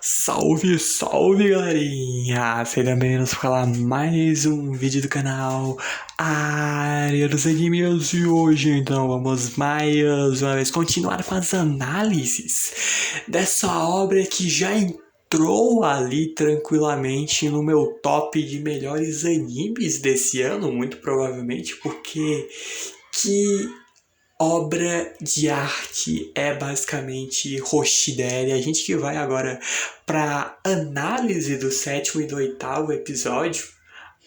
Salve, salve galerinha! Sejam bem-vindos para mais um vídeo do canal Área dos Animes e hoje então vamos mais uma vez continuar com as análises dessa obra que já entrou ali tranquilamente no meu top de melhores animes desse ano, muito provavelmente, porque que obra de arte é basicamente Hoshidere. A gente que vai agora para análise do sétimo e do oitavo episódio,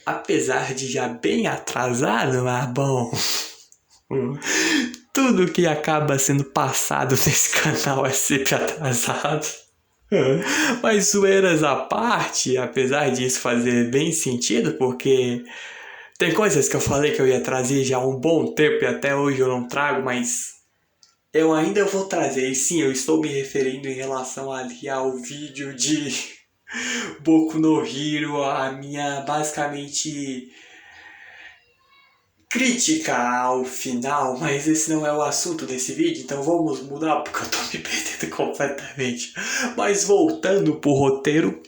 apesar de já bem atrasado, mas bom, tudo que acaba sendo passado nesse canal é sempre atrasado. Mas zoeiras à parte, apesar disso fazer bem sentido, porque tem coisas que eu falei que eu ia trazer já há um bom tempo e até hoje eu não trago, mas eu ainda vou trazer. E sim, eu estou me referindo em relação ali ao vídeo de Boku no Hero, a minha basicamente crítica ao final, mas esse não é o assunto desse vídeo, então vamos mudar porque eu tô me perdendo completamente. Mas voltando pro roteiro,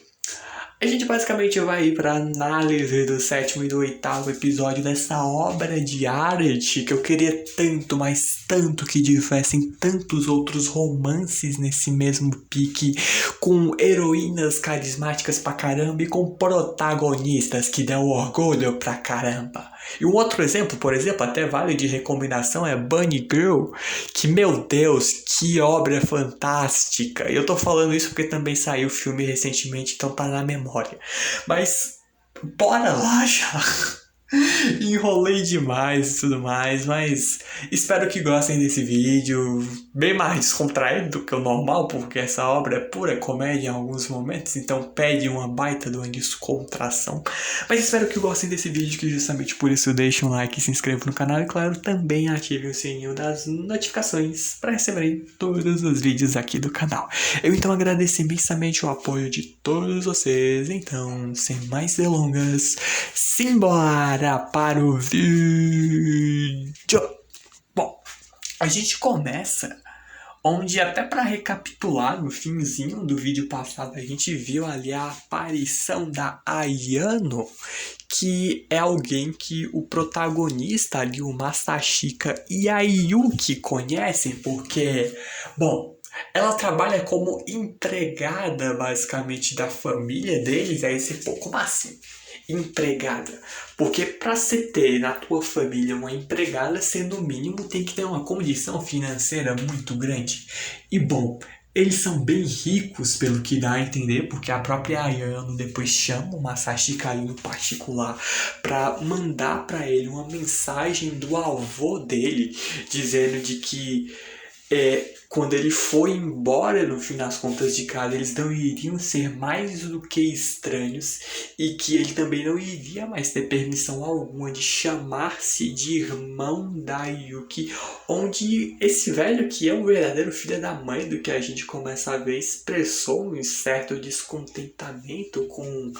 a gente basicamente vai ir para análise do sétimo e do oitavo episódio dessa obra de arte que eu queria tanto, mas tanto que tivessem tantos outros romances nesse mesmo pique, com heroínas carismáticas pra caramba e com protagonistas que dão orgulho pra caramba. E um outro exemplo, por exemplo, até vale de recomendação, é Bunny Girl, que, meu Deus, que obra fantástica. E eu tô falando isso porque também saiu o filme recentemente, então tá na memória. Mas, bora lá já. Enrolei demais e tudo mais, mas espero que gostem desse vídeo, bem mais descontraído do que o normal, porque essa obra é pura comédia em alguns momentos, então pede uma baita de uma descontração. Mas espero que gostem desse vídeo, que justamente por isso deixem um like, se inscrevam no canal e, claro, também ativem o sininho das notificações para receberem todos os vídeos aqui do canal. Eu então agradeço imensamente o apoio de todos vocês, então, sem mais delongas, simbora para o vídeo. Bom, a gente começa onde, até para recapitular, no finzinho do vídeo passado, a gente viu ali a aparição da Ayano, que é alguém que o protagonista ali, o Masashika e a Yuki conhecem, porque, bom, ela trabalha como empregada, basicamente, da família deles. Aí você, pô, como assim? Empregada? Porque pra você ter na tua família uma empregada, você no mínimo tem que ter uma condição financeira muito grande. E bom, eles são bem ricos, pelo que dá a entender, porque a própria Ayano depois chama o Masashi Kai no particular para mandar para ele uma mensagem do avô dele, dizendo de que quando ele foi embora, no fim das contas de casa, eles não iriam ser mais do que estranhos e que ele também não iria mais ter permissão alguma de chamar-se de irmão da Yuki, onde esse velho, que é um verdadeiro filho da mãe, do que a gente começa a ver, expressou um certo descontentamento com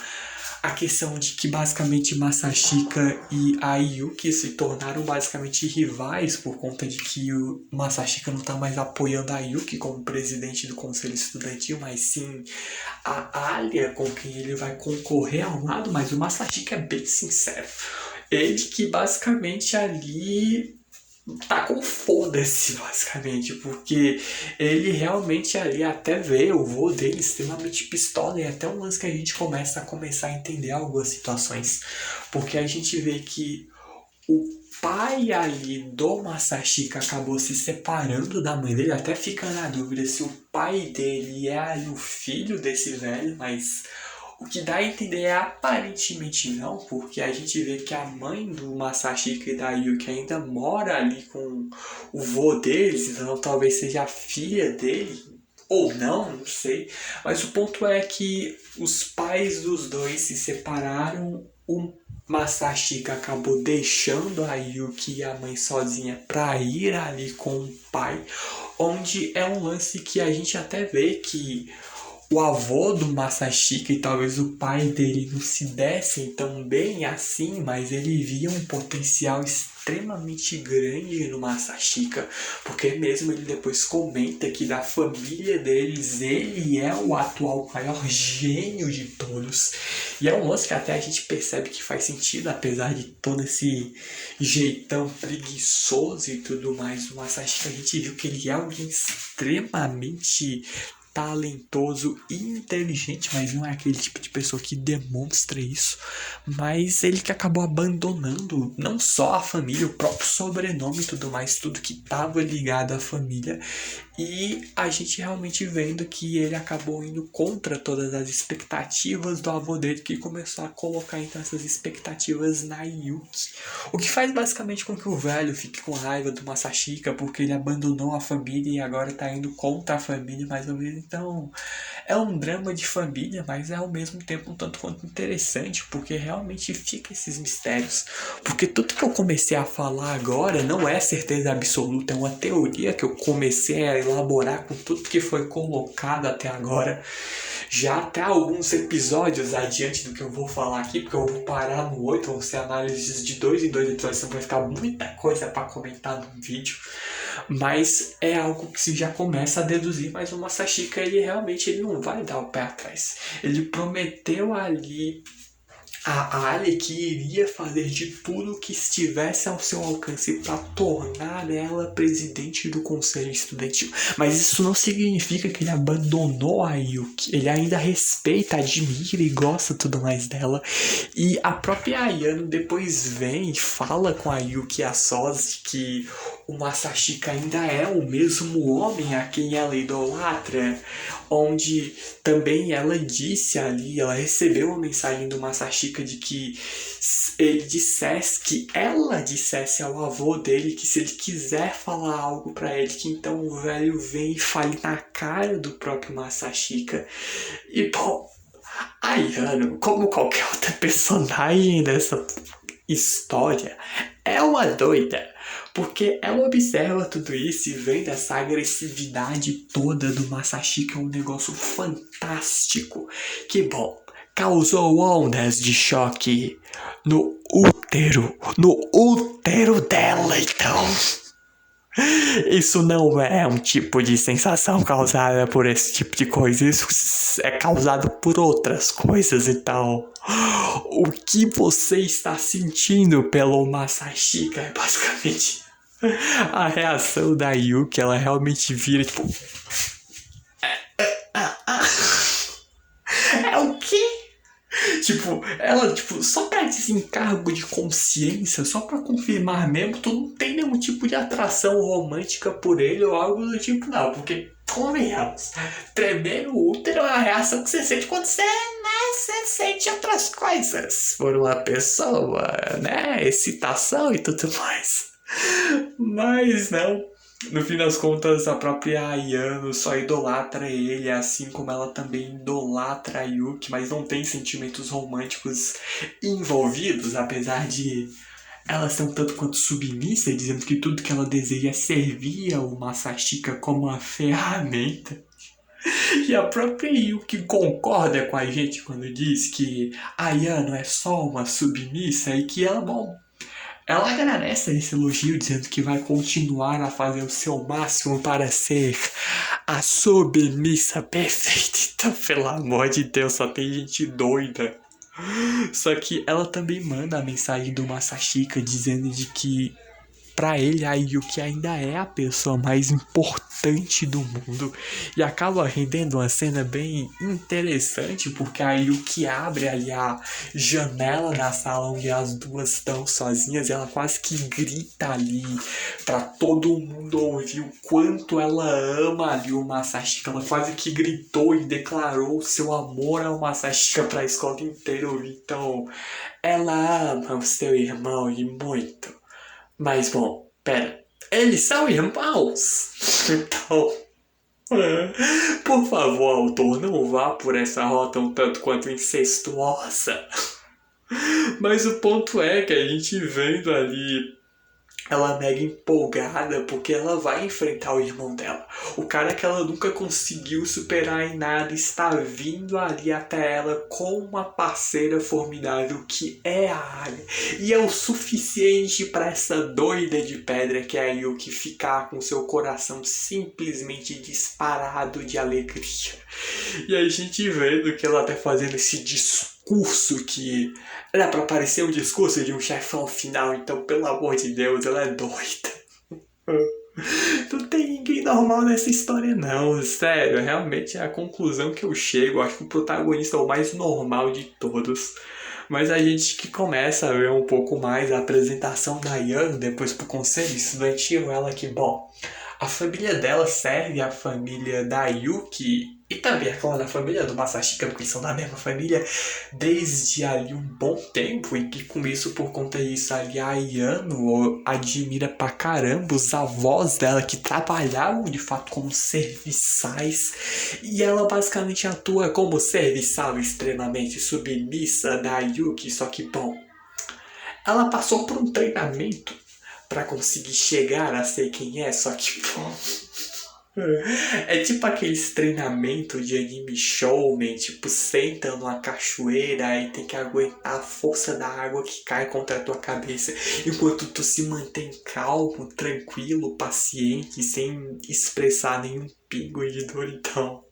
a questão de que basicamente Masashika e a Yuki se tornaram basicamente rivais por conta de que o Masashika não está mais apoiando a Yuki como presidente do conselho estudantil, mas sim a Alia, com quem ele vai concorrer ao lado. Mas o Masashika é bem sincero, ele que basicamente ali tá com foda-se, basicamente, porque ele realmente ali até vê o vô dele extremamente pistola, e até um lance que a gente começa a entender algumas situações, porque a gente vê que o pai ali do Masashika acabou se separando da mãe dele, até fica na dúvida se o pai dele é ali o filho desse velho, mas o que dá a entender é aparentemente não, porque a gente vê que a mãe do Masashika e da Yuki ainda mora ali com o vô deles, então talvez seja a filha dele, ou não, não sei. Mas o ponto é que os pais dos dois se separaram, o Masashika acabou deixando a Yuki e a mãe sozinha para ir ali com o pai, onde é um lance que a gente até vê que o avô do Masashika e talvez o pai dele não se dessem tão bem assim, mas ele via um potencial extremamente grande no Masashika, porque mesmo ele depois comenta que da família deles ele é o atual maior gênio de todos. E é um lance que até a gente percebe que faz sentido, apesar de todo esse jeitão preguiçoso e tudo mais. O Masashika, a gente viu que ele é alguém extremamente talentoso e inteligente, mas não é aquele tipo de pessoa que demonstra isso. Mas ele que acabou abandonando não só a família, o próprio sobrenome e tudo mais, tudo que estava ligado à família. E a gente realmente vendo que ele acabou indo contra todas as expectativas do avô dele, que começou a colocar então essas expectativas na Yuki. O que faz basicamente com que o velho fique com raiva do Masashika, porque ele abandonou a família e agora tá indo contra a família mais ou menos. Então é um drama de família, mas é ao mesmo tempo um tanto quanto interessante, porque realmente fica esses mistérios. Porque tudo que eu comecei a falar agora não é certeza absoluta, é uma teoria que eu comecei a elaborar com tudo que foi colocado até agora. Já até alguns episódios adiante do que eu vou falar aqui, porque eu vou parar no 8, vão ser análises de 2 em 2 episódios, então vai ficar muita coisa para comentar num vídeo. Mas é algo que se já começa a deduzir, mas o Masashika, ele realmente ele não vai dar o pé atrás. Ele prometeu ali a Ali que iria fazer de tudo que estivesse ao seu alcance para tornar ela presidente do conselho estudantil. Mas isso não significa que ele abandonou a Yuki. Ele ainda respeita, admira e gosta tudo mais dela. E a própria Ayano depois vem e fala com a Yuki a sós que o Masashika ainda é o mesmo homem a quem ela idolatra, onde também ela disse ali, ela recebeu uma mensagem do Masashika de que ela dissesse ao avô dele que se ele quiser falar algo pra ele, que então o velho vem e fale na cara do próprio Masashika. E bom, a Ayano, como qualquer outra personagem dessa história, é uma doida, porque ela observa tudo isso e vem dessa agressividade toda do Masashika, um negócio fantástico, que bom, causou ondas de choque no útero dela, então. Isso não é um tipo de sensação causada por esse tipo de coisa, isso é causado por outras coisas, então o que você está sentindo pelo Masashika é basicamente a reação da Yuki, ela realmente vira tipo é o quê? Tipo, ela, só pra desencargo de consciência, só pra confirmar mesmo, tu não tem nenhum tipo de atração romântica por ele ou algo do tipo, não. Porque, convenhamos, tremer o útero é a reação que você sente quando você sente outras coisas por uma pessoa, né? Excitação e tudo mais. Mas não. No fim das contas, a própria Ayano só idolatra ele, assim como ela também idolatra a Yuki, mas não tem sentimentos românticos envolvidos, apesar de ela ser um tanto quanto submissa, dizendo que tudo que ela deseja é servir ao Masashika como uma ferramenta. E a própria Yuki concorda com a gente quando diz que a Ayano é só uma submissa e que ela, bom, ela agradece esse elogio, dizendo que vai continuar a fazer o seu máximo para ser a submissa perfeita. Então, pelo amor de Deus, só tem gente doida. Só que ela também manda a mensagem do Masashika dizendo de que pra ele a Yuki ainda é a pessoa mais importante do mundo. E acaba rendendo uma cena bem interessante, porque a Yuki abre ali a janela da sala onde as duas estão sozinhas e ela quase que grita ali pra todo mundo ouvir o quanto ela ama ali o Masashika. Ela quase que gritou e declarou seu amor ao Masashika pra escola inteira ouvir. Então ela ama o seu irmão e muito. Mas, bom, pera, eles são irmãos? Então, por favor, autor, não vá por essa rota um tanto quanto incestuosa. Mas o ponto é que a gente vendo ali ela mega empolgada porque ela vai enfrentar o irmão dela. O cara que ela nunca conseguiu superar em nada está vindo ali até ela com uma parceira formidável que é a Alia. E é o suficiente para essa doida de pedra que é a Yuki ficar com seu coração simplesmente disparado de alegria. E a gente vendo que ela tá fazendo esse discurso que era pra parecer um discurso de um chefão final, então pelo amor de Deus, ela é doida. Não tem ninguém normal nessa história não, sério, realmente é a conclusão que eu chego, acho que o protagonista é o mais normal de todos. Mas a gente que começa a ver um pouco mais a apresentação da Yano depois pro conselho estudantil, ela que, bom, a família dela serve a família da Yuki e também, é claro, a família do Masashika, porque eles são da mesma família desde ali um bom tempo, e que com isso, por conta disso, ali a Yano admira pra caramba os avós dela que trabalhavam de fato como serviçais, e ela basicamente atua como serviçal extremamente submissa da Yuki, só que, bom, ela passou por um treinamento pra conseguir chegar a ser quem é, só que, bom, é tipo aqueles treinamentos de anime shounen, tipo, senta numa cachoeira e tem que aguentar a força da água que cai contra a tua cabeça, enquanto tu se mantém calmo, tranquilo, paciente, sem expressar nenhum pingo de dor, então.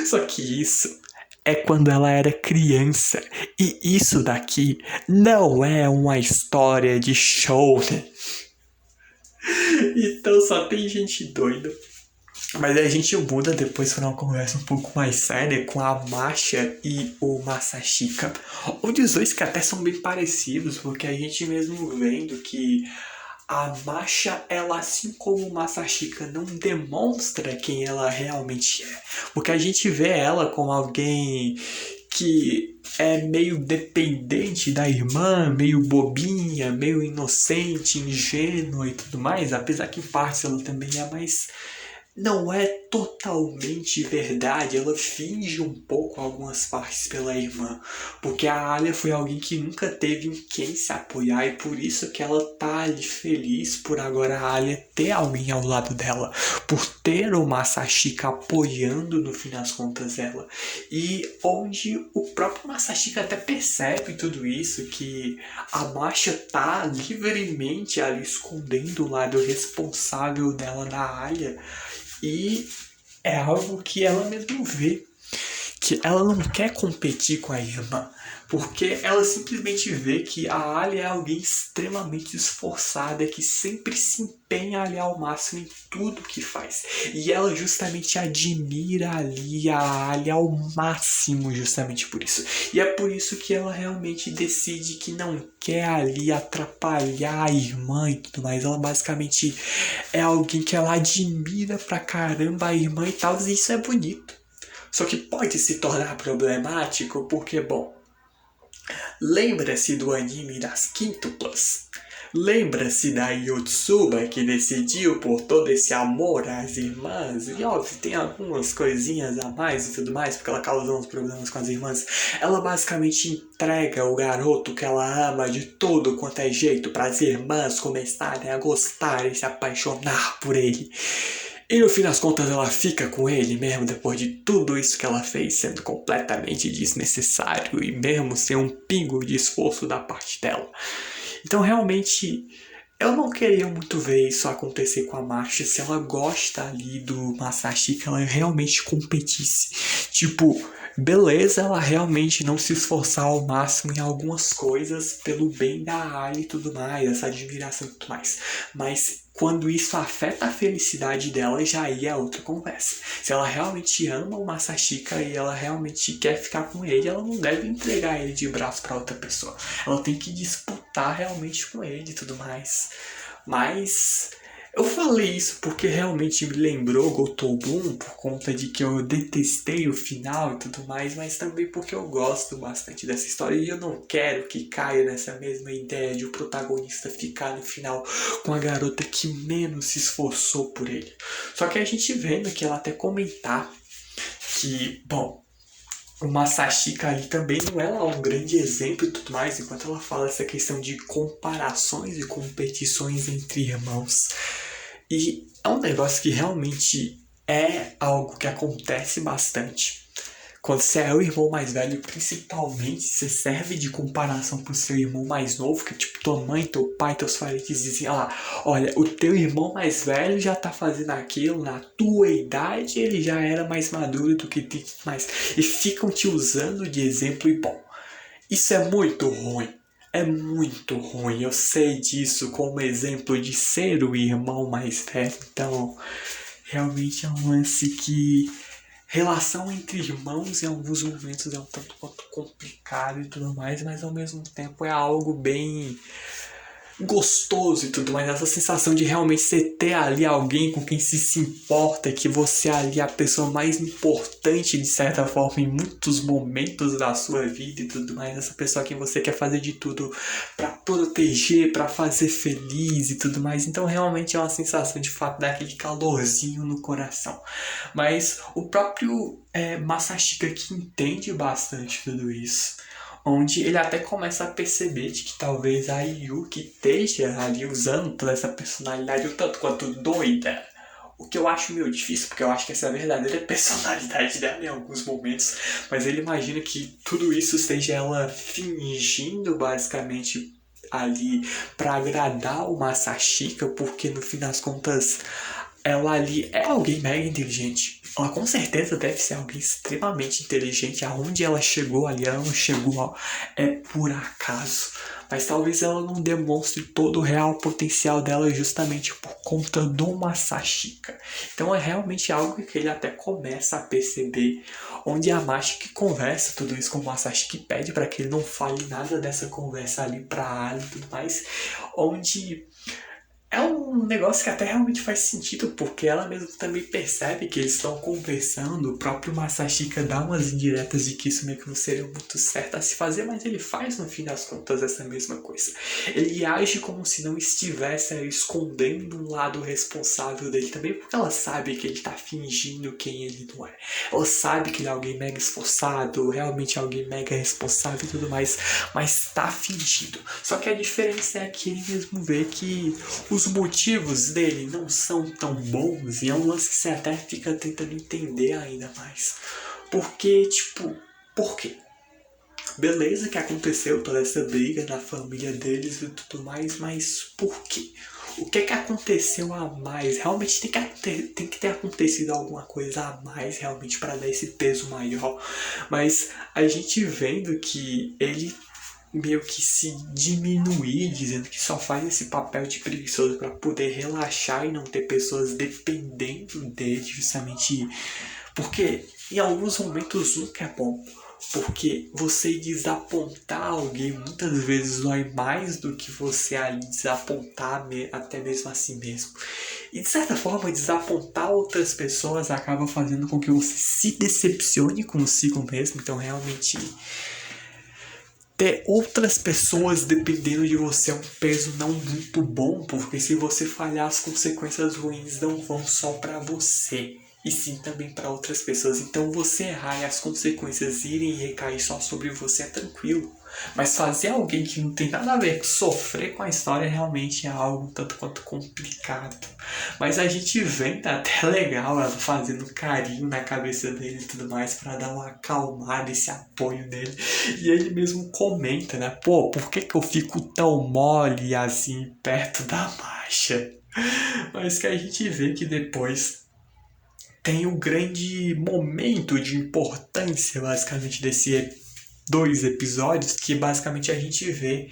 Só que isso é quando ela era criança, e isso daqui não é uma história de shounen. Então só tem gente doida. Mas aí a gente muda depois para uma conversa um pouco mais séria com a Masha e o Masashika. Onde os dois que até são bem parecidos, porque a gente mesmo vendo que a Masha, ela assim como o Masashika, não demonstra quem ela realmente é. Porque a gente vê ela como alguém que é meio dependente da irmã, meio bobinha, meio inocente, ingênua e tudo mais, apesar que em partes ela também é mais... Não é totalmente verdade, ela finge um pouco algumas partes pela irmã, porque a Alia foi alguém que nunca teve em quem se apoiar e por isso que ela tá ali feliz por agora a Alia ter alguém ao lado dela, por ter o Masashika apoiando no fim das contas ela, e onde o próprio Masashika até percebe tudo isso, que a Masha tá livremente ali escondendo o lado responsável dela da Alia. E é algo que ela mesmo vê, que ela não quer competir com a irmã, porque ela simplesmente vê que a Alia é alguém extremamente esforçada, que sempre se empenha ali ao máximo em tudo que faz. E ela justamente admira ali a Alia ao máximo justamente por isso. E é por isso que ela realmente decide que não quer ali atrapalhar a irmã e tudo mais. Ela basicamente é alguém que ela admira pra caramba a irmã e tal, e isso é bonito. Só que pode se tornar problemático porque, bom, lembra-se do anime das quíntuplas? Lembra-se da Yotsuba que decidiu por todo esse amor às irmãs? E óbvio, tem algumas coisinhas a mais e tudo mais, porque ela causou uns problemas com as irmãs. Ela basicamente entrega o garoto que ela ama de todo quanto é jeito para as irmãs começarem a gostar e se apaixonar por ele. E no fim das contas ela fica com ele mesmo depois de tudo isso que ela fez, sendo completamente desnecessário e mesmo sem um pingo de esforço da parte dela. Então realmente eu não queria muito ver isso acontecer com a Masha se ela gosta ali do Masashi, que ela realmente competisse. Tipo, beleza, ela realmente não se esforçar ao máximo em algumas coisas pelo bem da Alia e tudo mais, essa admiração e tudo mais. Mas quando isso afeta a felicidade dela, já aí é outra conversa. Se ela realmente ama o Masashika e ela realmente quer ficar com ele, ela não deve entregar ele de braço para outra pessoa. Ela tem que disputar realmente com ele e tudo mais. Mas eu falei isso porque realmente me lembrou Gotobun, por conta de que eu detestei o final e tudo mais, mas também porque eu gosto bastante dessa história e eu não quero que caia nessa mesma ideia de o protagonista ficar no final com a garota que menos se esforçou por ele. Só que a gente vendo que ela até comentar que, bom, o Masashika ali também não é lá um grande exemplo e tudo mais, enquanto ela fala essa questão de comparações e competições entre irmãos. E é um negócio que realmente é algo que acontece bastante. Quando você é o irmão mais velho, principalmente, você serve de comparação pro seu irmão mais novo, que tipo, tua mãe, teu pai, teus parentes dizem, olha, o teu irmão mais velho já tá fazendo aquilo, na tua idade ele já era mais maduro do que tu mais. E ficam te usando de exemplo e bom. Isso é muito ruim. É muito ruim. Eu sei disso como exemplo de ser o irmão mais velho. Então, realmente é um lance que relação entre irmãos em alguns momentos é um tanto quanto complicado e tudo mais, mas ao mesmo tempo é algo bem gostoso e tudo mais, essa sensação de realmente você ter ali alguém com quem se importa, que você ali é a pessoa mais importante de certa forma em muitos momentos da sua vida e tudo mais, essa pessoa que você quer fazer de tudo pra proteger, pra fazer feliz e tudo mais, então realmente é uma sensação de fato daquele calorzinho no coração. Mas o próprio Masashika que entende bastante tudo isso, onde ele até começa a perceber de que talvez a Yuki esteja ali usando toda essa personalidade um tanto quanto doida. O que eu acho meio difícil, porque eu acho que essa é a verdadeira personalidade dela em alguns momentos, mas ele imagina que tudo isso esteja ela fingindo basicamente ali para agradar o Masashika, porque no fim das contas ela ali é alguém mega inteligente. Ela com certeza deve ser alguém extremamente inteligente. Aonde ela chegou ali, ela não chegou por acaso. Mas talvez ela não demonstre todo o real potencial dela justamente por conta do Masashika. Então é realmente algo que ele até começa a perceber. Onde a Mashi conversa tudo isso com o Masashika e pede para que ele não fale nada dessa conversa ali pra Ali e tudo mais. Onde é um negócio que até realmente faz sentido, porque ela mesma também percebe que eles estão conversando. O próprio Masashika dá umas indiretas de que isso meio que não seria muito certo a se fazer, mas ele faz no fim das contas essa mesma coisa. Ele age como se não estivesse escondendo um lado responsável dele também, porque ela sabe que ele tá fingindo quem ele não é. Ela sabe que ele é alguém mega esforçado, realmente alguém mega responsável e tudo mais, mas tá fingindo. Só que a diferença é que ele mesmo vê que os motivos dele não são tão bons e é um lance que você até fica tentando entender ainda mais. Porque, por quê? Beleza que aconteceu toda essa briga na família deles e tudo mais, mas por quê? O que aconteceu a mais? Realmente tem que ter acontecido alguma coisa a mais realmente para dar esse peso maior. Mas a gente vendo que ele meio que se diminuir, dizendo que só faz esse papel de preguiçoso para poder relaxar e não ter pessoas dependendo dele, justamente porque em alguns momentos nunca é bom. Porque você desapontar alguém muitas vezes dói mais do que você ali desapontar até mesmo a si mesmo. E de certa forma, desapontar outras pessoas acaba fazendo com que você se decepcione consigo mesmo. Então realmente ter outras pessoas dependendo de você é um peso não muito bom, porque se você falhar, as consequências ruins não vão só para você, e sim também para outras pessoas. Então você errar e as consequências irem recair só sobre você é tranquilo. Mas fazer alguém que não tem nada a ver com sofrer com a história realmente é algo tanto quanto complicado. Mas a gente vê, tá até legal ela fazendo carinho na cabeça dele e tudo mais para dar uma acalmada, esse apoio dele. E ele mesmo comenta, né? Pô, por que eu fico tão mole assim perto da marcha? Mas que a gente vê que depois tem um grande momento de importância basicamente desse 2 episódios, que basicamente a gente vê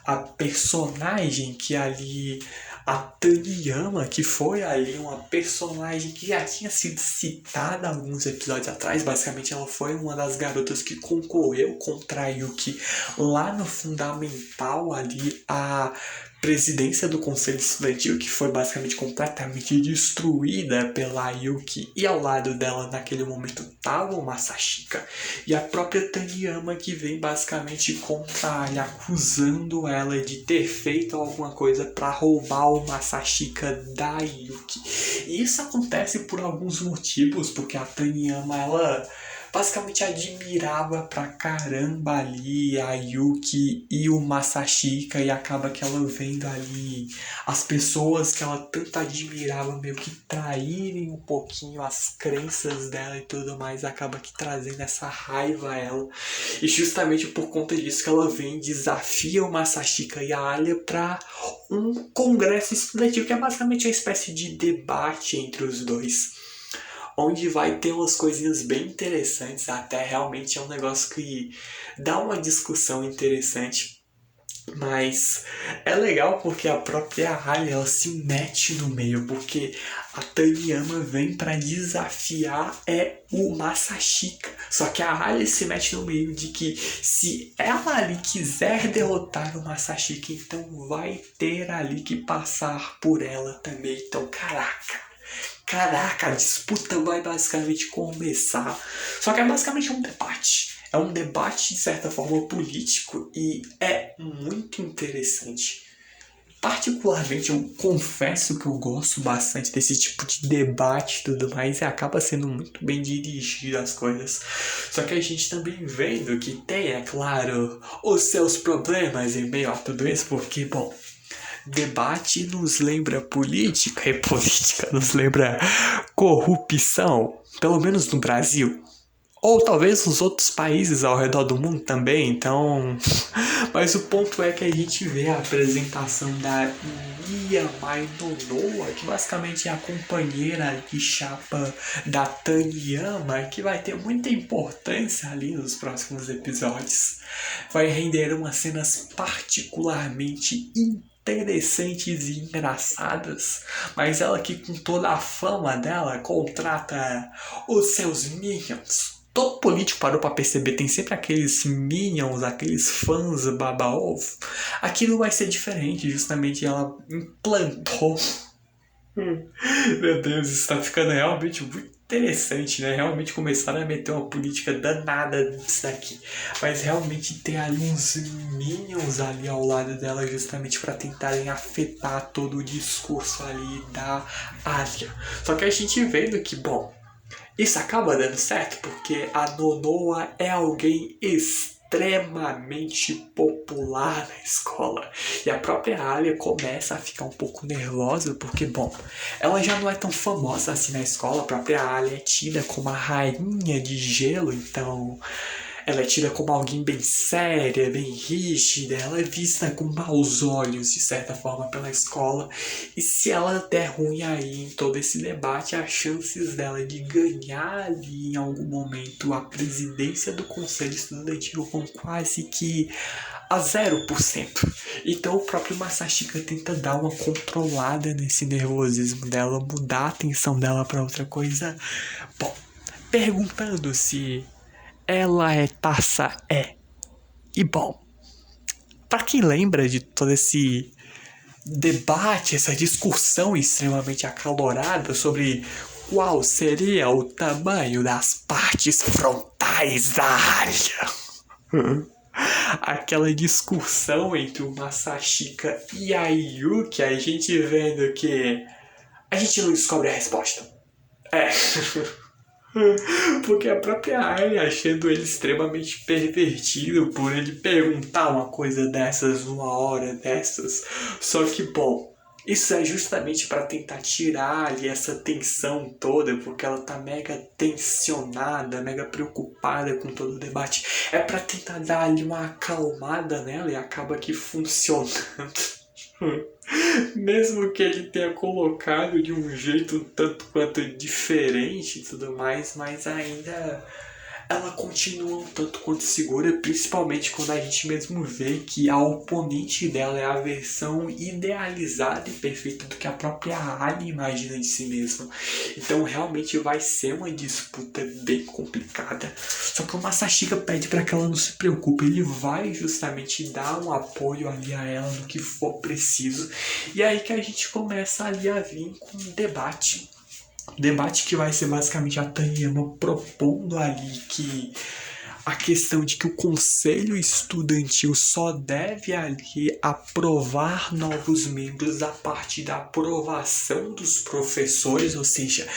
a personagem que ali, a Taniyama, que foi ali uma personagem que já tinha sido citada alguns episódios atrás. Basicamente ela foi uma das garotas que concorreu contra a Yuki lá no Fundamental, ali a presidência do Conselho Estudantil, que foi basicamente completamente destruída pela Yuki, e ao lado dela naquele momento estava o Masashika e a própria Taniyama, que vem basicamente contra ela, acusando ela de ter feito alguma coisa para roubar o Masashika da Yuki. E isso acontece por alguns motivos, porque a Taniyama, ela basicamente admirava pra caramba ali a Yuki e o Masashika, e acaba que ela vendo ali as pessoas que ela tanto admirava meio que traírem um pouquinho as crenças dela e tudo mais, acaba que trazendo essa raiva a ela. E justamente por conta disso que ela vem, desafia o Masashika e a Alia pra um congresso estudantil, que é basicamente uma espécie de debate entre os dois, onde vai ter umas coisinhas bem interessantes, até realmente é um negócio que dá uma discussão interessante. Mas é legal porque a própria Alia, ela se mete no meio, porque a Taniyama vem para desafiar o Masashika. Só que a Alia se mete no meio de que se ela ali quiser derrotar o Masashika, então vai ter ali que passar por ela também. Então, caraca, a disputa vai basicamente começar. Só que é basicamente um debate. É um debate, de certa forma, político, e é muito interessante. Particularmente, eu confesso que eu gosto bastante desse tipo de debate e tudo mais, e acaba sendo muito bem dirigido as coisas. Só que a gente também vendo que tem, é claro, os seus problemas em meio a tudo isso, porque, bom, debate nos lembra política, e política nos lembra corrupção, pelo menos no Brasil. Ou talvez nos outros países ao redor do mundo também, então... Mas o ponto é que a gente vê a apresentação da Miyamai Nonoa, que basicamente é a companheira de chapa da Taniyama, que vai ter muita importância ali nos próximos episódios. Vai render umas cenas particularmente interessantes e engraçadas, mas ela que com toda a fama dela contrata os seus minions. Todo político parou pra perceber, tem sempre aqueles minions, aqueles fãs baba-ovo. Aqui não vai ser diferente, justamente ela implantou. Meu Deus, isso tá ficando realmente muito interessante, né? Realmente começaram a meter uma política danada nisso daqui. Mas realmente tem ali uns minions ali ao lado dela, justamente para tentarem afetar todo o discurso ali da Alia. Só que a gente vendo que, bom, isso acaba dando certo porque a Nonoa é alguém extremamente popular na escola. E a própria Alia começa a ficar um pouco nervosa porque, bom, ela já não é tão famosa assim na escola. A própria Alia é tida como a rainha de gelo, então... ela é tida como alguém bem séria, bem rígida, ela é vista com maus olhos, de certa forma, pela escola. E se ela der ruim aí em todo esse debate, as chances dela de ganhar ali em algum momento a presidência do Conselho Estudantil vão quase que a 0%. Então o próprio Masashika tenta dar uma controlada nesse nervosismo dela, mudar a atenção dela para outra coisa. Bom, perguntando se... ela é taça é. E bom, para quem lembra de todo esse debate, essa discussão extremamente acalorada sobre qual seria o tamanho das partes frontais da Alia. Aquela discussão entre o Masashika e a Yuki, a gente vendo que a gente não descobre a resposta. Porque a própria Alia, achando ele extremamente pervertido por ele perguntar uma coisa dessas numa hora dessas. Só que, bom, isso é justamente para tentar tirar ali essa tensão toda, porque ela tá mega tensionada, mega preocupada com todo o debate. É para tentar dar ali uma acalmada nela e acaba que funcionando. Mesmo que ele tenha colocado de um jeito tanto quanto diferente e tudo mais, mas ainda ela continua um tanto quanto segura, principalmente quando a gente mesmo vê que a oponente dela é a versão idealizada e perfeita do que a própria Alia imagina de si mesma. Então realmente vai ser uma disputa bem complicada. Só que o Masashika pede para que ela não se preocupe, ele vai justamente dar um apoio ali a ela no que for preciso. E é aí que a gente começa ali a vir com um debate que vai ser basicamente a Taniyama propondo ali que a questão de que o conselho estudantil só deve ali aprovar novos membros a partir da aprovação dos professores, ou seja,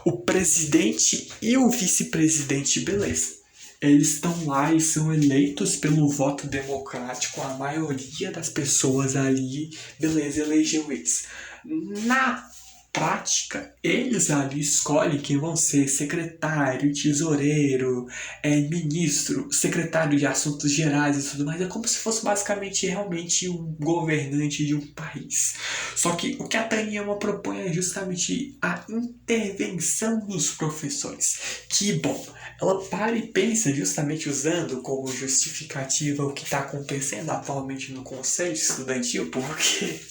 o presidente e o vice-presidente, beleza. Eles estão lá e são eleitos pelo voto democrático, a maioria das pessoas ali, beleza, elegeu eles. Na prática, eles ali escolhem quem vão ser secretário, tesoureiro, ministro, secretário de assuntos gerais e tudo mais. É como se fosse basicamente realmente um governante de um país. Só que o que a Taniama propõe é justamente a intervenção dos professores. Que bom, ela para e pensa justamente usando como justificativa o que está acontecendo atualmente no Conselho Estudantil, porque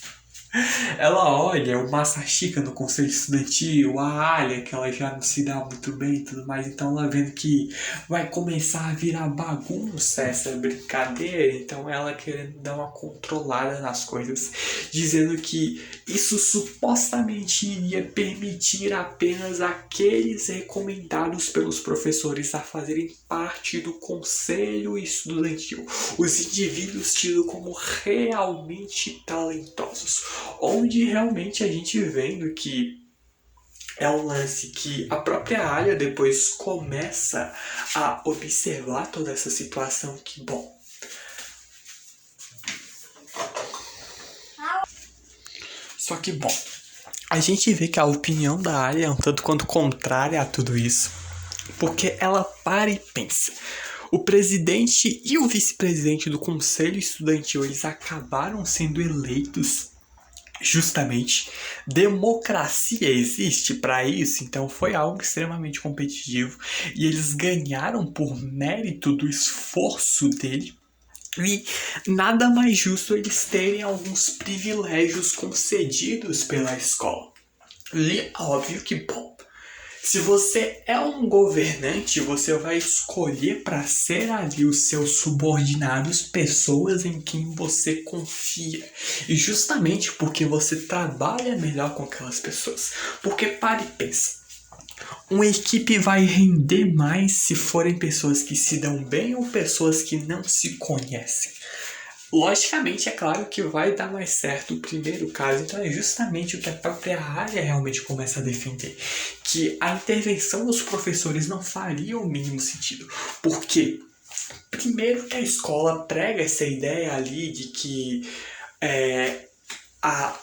ela olha o Masashika no conselho estudantil, a Alia, que ela já não se dá muito bem e tudo mais, então ela vendo que vai começar a virar bagunça essa brincadeira, então ela querendo dar uma controlada nas coisas, dizendo que isso supostamente iria permitir apenas aqueles recomendados pelos professores a fazerem parte do conselho estudantil, os indivíduos tidos como realmente talentosos. Onde realmente a gente vendo que é um lance que a própria Alia depois começa a observar toda essa situação que, bom, só que, bom, a gente vê que a opinião da Alia é um tanto quanto contrária a tudo isso, porque ela para e pensa. O presidente e o vice-presidente do conselho estudantil, eles acabaram sendo eleitos. Justamente, democracia existe para isso, então foi algo extremamente competitivo e eles ganharam por mérito do esforço dele. E nada mais justo eles terem alguns privilégios concedidos pela escola. E óbvio que, bom, se você é um governante, você vai escolher para ser ali os seus subordinados pessoas em quem você confia. E justamente porque você trabalha melhor com aquelas pessoas. Porque pare e pensa. Uma equipe vai render mais se forem pessoas que se dão bem ou pessoas que não se conhecem. Logicamente, é claro que vai dar mais certo o primeiro caso, então é justamente o que a própria área realmente começa a defender, que a intervenção dos professores não faria o mínimo sentido, porque primeiro que a escola prega essa ideia ali de que a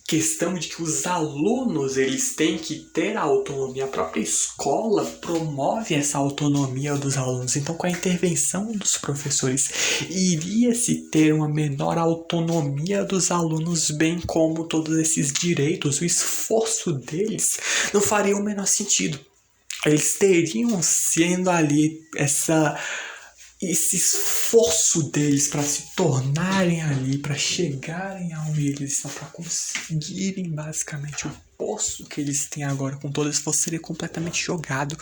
questão de que os alunos eles têm que ter a autonomia, a própria escola promove essa autonomia dos alunos, então com a intervenção dos professores iria-se ter uma menor autonomia dos alunos, bem como todos esses direitos, o esforço deles não faria o menor sentido, eles teriam sendo ali esse esforço deles para se tornarem ali, para chegarem ao eles, para conseguirem basicamente o posto que eles têm agora com todo esse esforço seria completamente jogado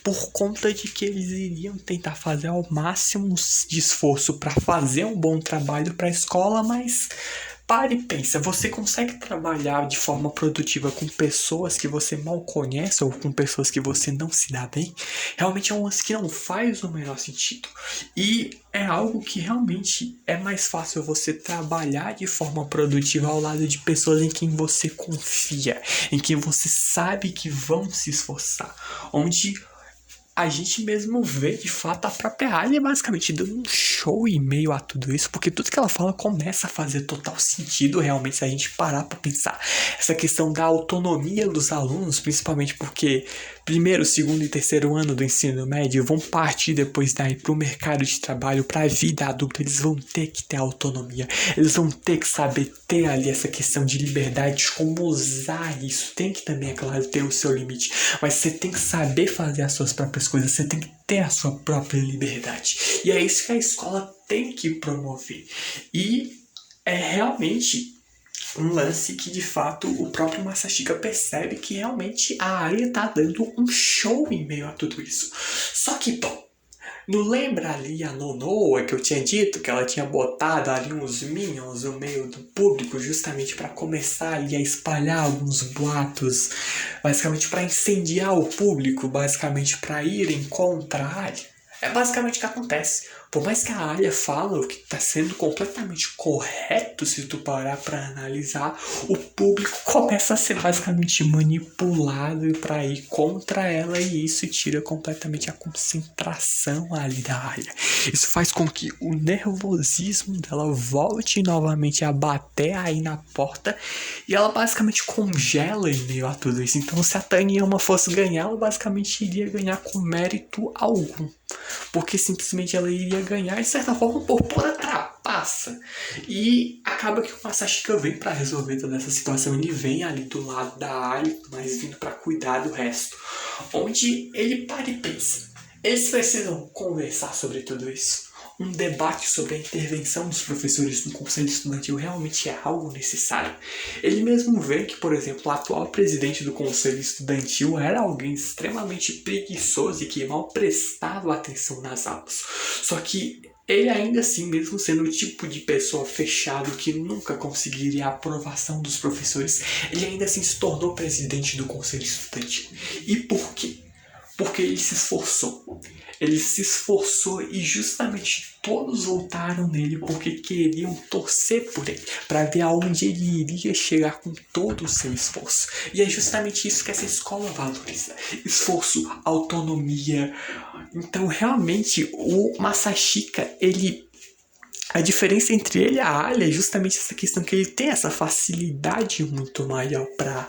por conta de que eles iriam tentar fazer ao máximo de esforço para fazer um bom trabalho para a escola, mas pare e pensa, você consegue trabalhar de forma produtiva com pessoas que você mal conhece ou com pessoas que você não se dá bem? Realmente é um lance que não faz o menor sentido. E é algo que realmente é mais fácil você trabalhar de forma produtiva ao lado de pessoas em quem você confia, em quem você sabe que vão se esforçar, onde a gente mesmo vê, de fato, a própria Alia basicamente dando um show em meio a tudo isso, porque tudo que ela fala começa a fazer total sentido realmente se a gente parar pra pensar. Essa questão da autonomia dos alunos, principalmente porque primeiro, segundo e terceiro ano do ensino médio vão partir depois daí pro mercado de trabalho, pra vida adulta, eles vão ter que ter autonomia, eles vão ter que saber ter ali essa questão de liberdade, de como usar isso. Tem que também, é claro, ter o seu limite, mas você tem que saber fazer as suas próprias coisas, você tem que ter a sua própria liberdade. E é isso que a escola tem que promover. E é realmente um lance que, de fato, o próprio Masashika percebe que realmente a área tá dando um show em meio a tudo isso. Só que, bom, não lembra ali a Nonoa que eu tinha dito que ela tinha botado ali uns minions no meio do público justamente para começar ali a espalhar alguns boatos, basicamente para incendiar o público, basicamente para irem contra a área? É basicamente o que acontece. Por mais que a Arya fala o que tá sendo completamente correto, se tu parar pra analisar, o público começa a ser basicamente manipulado pra ir contra ela, e isso tira completamente a concentração ali da Arya. Isso faz com que o nervosismo dela volte novamente a bater aí na porta, e ela basicamente congela em meio a tudo isso. Então, se a Taniama fosse ganhar, ela basicamente iria ganhar com mérito algum, porque simplesmente ela iria ganhar de certa forma por pura trapaça. E acaba que o Masashika vem para resolver toda essa situação. Ele vem ali do lado da Arya, mas vindo para cuidar do resto, onde ele para e pensa: eles precisam conversar sobre tudo isso. Um debate sobre a intervenção dos professores no conselho estudantil realmente é algo necessário. Ele mesmo vê que, por exemplo, o atual presidente do conselho estudantil era alguém extremamente preguiçoso e que mal prestava atenção nas aulas. Só que ele ainda assim, mesmo sendo o tipo de pessoa fechado que nunca conseguiria a aprovação dos professores, ele ainda assim se tornou presidente do conselho estudantil. E por quê? Porque ele se esforçou. Ele se esforçou e justamente todos voltaram nele porque queriam torcer por ele, para ver aonde ele iria chegar com todo o seu esforço. E é justamente isso que essa escola valoriza: esforço, autonomia. Então, realmente, o Masashika, a diferença entre ele e a Arya é justamente essa questão que ele tem essa facilidade muito maior para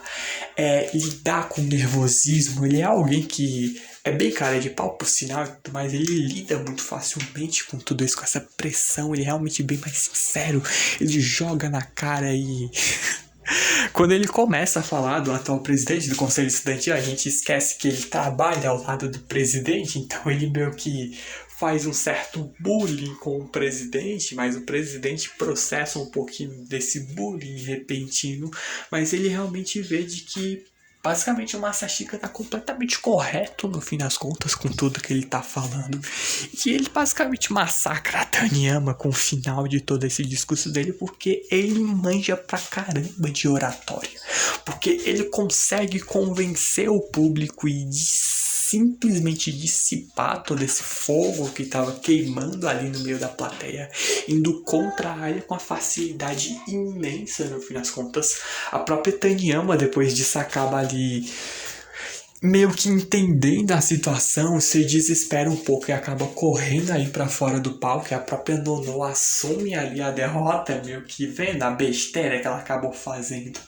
lidar com o nervosismo. Ele é alguém que é bem cara de pau, por sinal, mas ele lida muito facilmente com tudo isso, com essa pressão. Ele é realmente bem mais sincero, ele joga na cara e... Quando ele começa a falar do atual presidente do conselho estudantil, a gente esquece que ele trabalha ao lado do presidente, então ele meio que faz um certo bullying com o presidente, mas o presidente processa um pouquinho desse bullying repentino, mas ele realmente vê de que basicamente o Masashika tá completamente correto no fim das contas com tudo que ele tá falando. E ele basicamente massacra a Taniama com o final de todo esse discurso dele, porque ele manja pra caramba de oratória. Porque ele consegue convencer o público e simplesmente dissipar todo esse fogo que estava queimando ali no meio da plateia, indo contra a Arya com a facilidade imensa. No fim das contas, a própria Taniama, depois disso, acaba ali meio que entendendo a situação, se desespera um pouco e acaba correndo aí pra fora do palco. E a própria Nono assume ali a derrota, meio que vendo a besteira que ela acabou fazendo.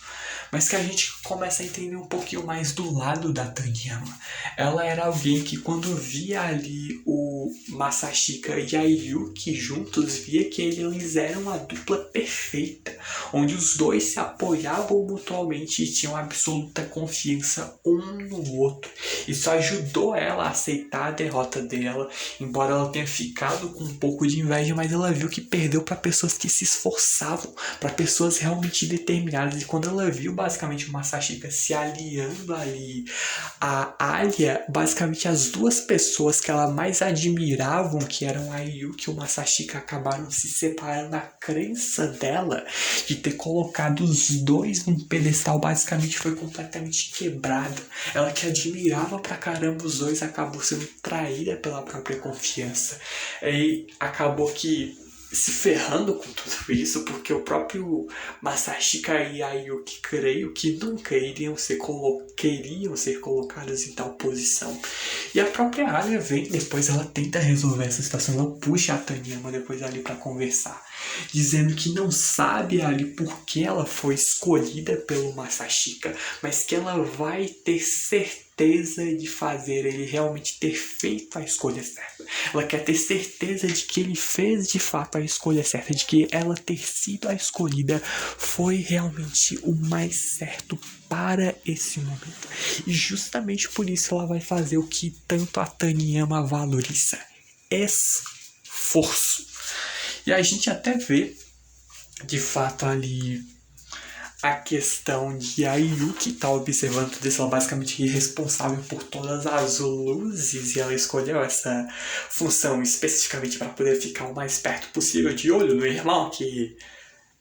Mas que a gente começa a entender um pouquinho mais do lado da Taniama. Ela era alguém que, quando via ali o Masashika e a Yuki juntos, via que eles eram uma dupla perfeita, onde os dois se apoiavam mutuamente e tinham absoluta confiança um no outro. Isso ajudou ela a aceitar a derrota dela, embora ela tenha ficado com um pouco de inveja, mas ela viu que perdeu para pessoas que se esforçavam, para pessoas realmente determinadas. E quando ela viu basicamente o Masashika se aliando ali a Arya, basicamente as duas pessoas que ela mais admiravam, que eram a Yuki e o Masashika, acabaram se separando. A crença dela de ter colocado os dois num pedestal basicamente foi completamente quebrada. Ela, que admirava pra caramba os dois, acabou sendo traída pela própria confiança. E acabou que se ferrando com tudo isso, porque o próprio Masashika e a Yuki, creio que nunca queriam ser colocados em tal posição. E a própria Arya vem depois, ela tenta resolver essa situação, ela puxa a Taniama depois ali para conversar, dizendo que não sabe ali por que ela foi escolhida pelo Masashika, mas que ela vai ter certeza de fazer ele realmente ter feito a escolha certa. Ela quer ter certeza de que ele fez de fato a escolha certa, de que ela ter sido a escolhida foi realmente o mais certo para esse momento. E justamente por isso ela vai fazer o que tanto a Taniama valoriza: esforço. E a gente até vê de fato ali a questão de a Yuki tá observando tudo isso. Ela basicamente é responsável por todas as luzes e ela escolheu essa função especificamente para poder ficar o mais perto possível de olho no irmão, que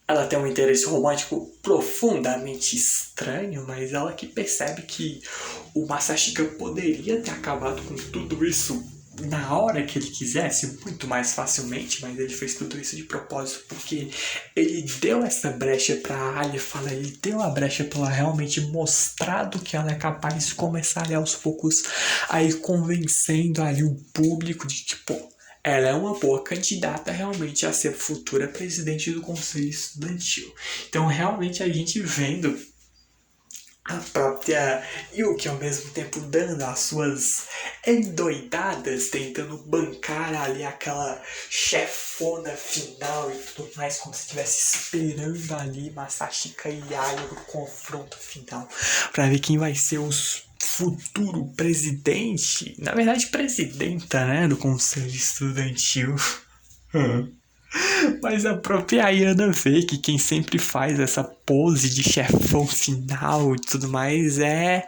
ela tem um interesse romântico profundamente estranho, mas ela que percebe que o Masashika poderia ter acabado com tudo isso na hora que ele quisesse, muito mais facilmente, mas ele fez tudo isso de propósito, porque ele deu essa brecha pra Alia, ele deu a brecha pra ela realmente mostrar do que ela é capaz de começar ali aos poucos, aí convencendo ali o público de que, pô, ela é uma boa candidata realmente a ser futura presidente do Conselho Estudantil. Então, realmente, a gente vendo a própria Yuki ao mesmo tempo dando as suas endoidadas, tentando bancar ali aquela chefona final e tudo mais, como se estivesse esperando ali Masashika e Aya no confronto final, para ver quem vai ser o futuro presidente, na verdade presidenta, né, do Conselho Estudantil. Mas a própria Ayana vê que quem sempre faz essa pose de chefão final e tudo mais é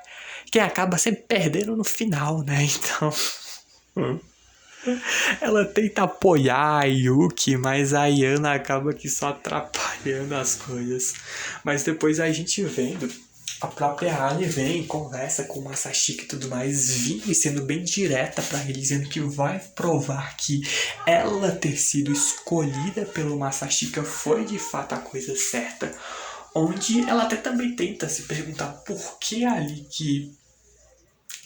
quem acaba sempre perdendo no final, né? Então, ela tenta apoiar a Yuki, mas a Ayana acaba que só atrapalhando as coisas. Mas depois a gente vendo, a própria Ali vem, conversa com o Masashika e tudo mais, vindo e sendo bem direta pra ele, dizendo que vai provar que ela ter sido escolhida pelo Masashika foi de fato a coisa certa. Onde ela até também tenta se perguntar por que ali que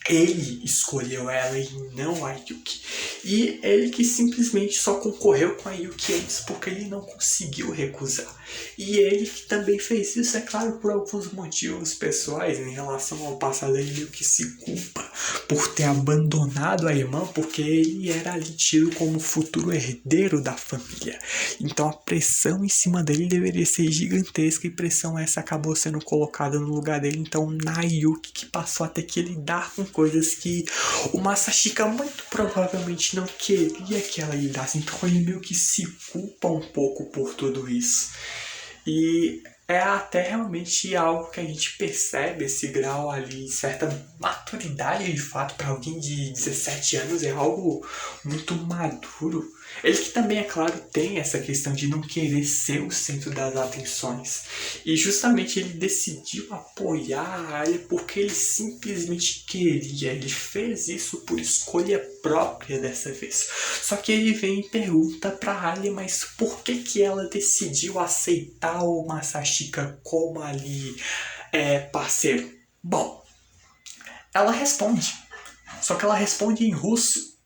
ele escolheu ela e não a Yuki. E ele que simplesmente só concorreu com a Yuki antes porque ele não conseguiu recusar. E ele que também fez isso, é claro, por alguns motivos pessoais em relação ao passado. Ele meio que se culpa por ter abandonado a irmã, porque ele era ali tido como futuro herdeiro da família. Então a pressão em cima dele deveria ser gigantesca, e pressão essa acabou sendo colocada no lugar dele. Então na Yuki, que passou a ter que lidar com coisas que o Masashika muito provavelmente não queria que ela lidasse. Então ele meio que se culpa um pouco por tudo isso. E é até realmente algo que a gente percebe, esse grau ali, certa maturidade de fato para alguém de 17 anos, é algo muito maduro. Ele que também, é claro, tem essa questão de não querer ser o centro das atenções. E justamente ele decidiu apoiar a Arya porque ele simplesmente queria. Ele fez isso por escolha própria dessa vez. Só que ele vem e pergunta pra Arya, mas por que ela decidiu aceitar o Masashika como ali parceiro? Bom, ela responde. Só que ela responde em russo.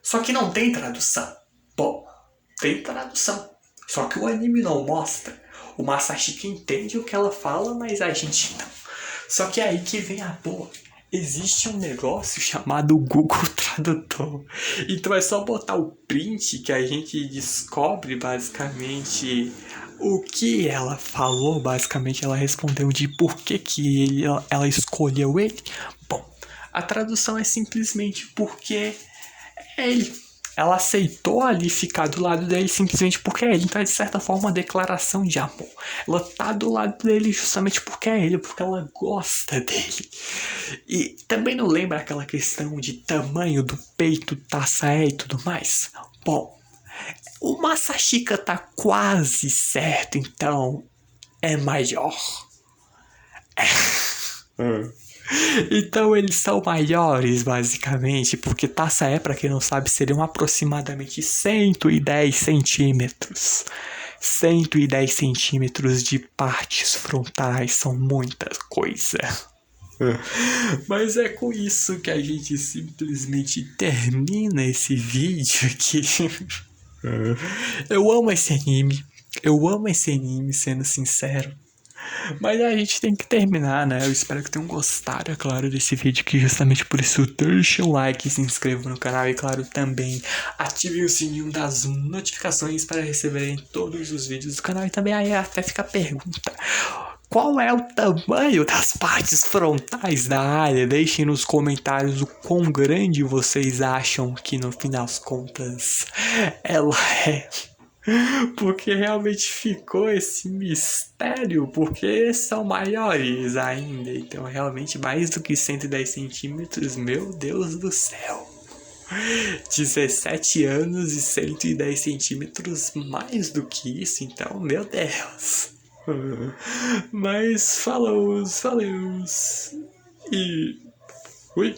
Só que não tem tradução. Bom, tem tradução. Só que o anime não mostra. O Masashika entende o que ela fala, mas a gente não. Só que é aí que vem a boa. Existe um negócio chamado Google Tradutor. Então é só botar o print que a gente descobre basicamente o que ela falou. Basicamente ela respondeu de por que ela escolheu ele. Bom, a tradução é simplesmente porque é ele. Ela aceitou ali ficar do lado dele simplesmente porque é ele. Então é de certa forma uma declaração de amor. Ela tá do lado dele justamente porque é ele, porque ela gosta dele. E também não lembra aquela questão de tamanho do peito, taça e tudo mais? Bom, o Masashika tá quase certo, então é maior. Então eles são maiores, basicamente, porque taça pra quem não sabe, seriam aproximadamente 110 centímetros. 110 centímetros de partes frontais são muita coisa. Mas é com isso que a gente simplesmente termina esse vídeo aqui. Eu amo esse anime. Sendo sincero. Mas a gente tem que terminar, né? Eu espero que tenham gostado, é claro, desse vídeo aqui. Justamente por isso, deixe um like, se inscreva no canal e, claro, também ative o sininho das notificações para receberem todos os vídeos do canal. E também aí até fica a pergunta: qual é o tamanho das partes frontais da área? Deixem nos comentários o quão grande vocês acham que no final das contas ela é. Porque realmente ficou esse mistério, porque são maiores ainda. Então realmente mais do que 110 centímetros, meu Deus do céu. 17 anos e 110 centímetros, mais do que isso, então, meu Deus. Mas falou, e fui.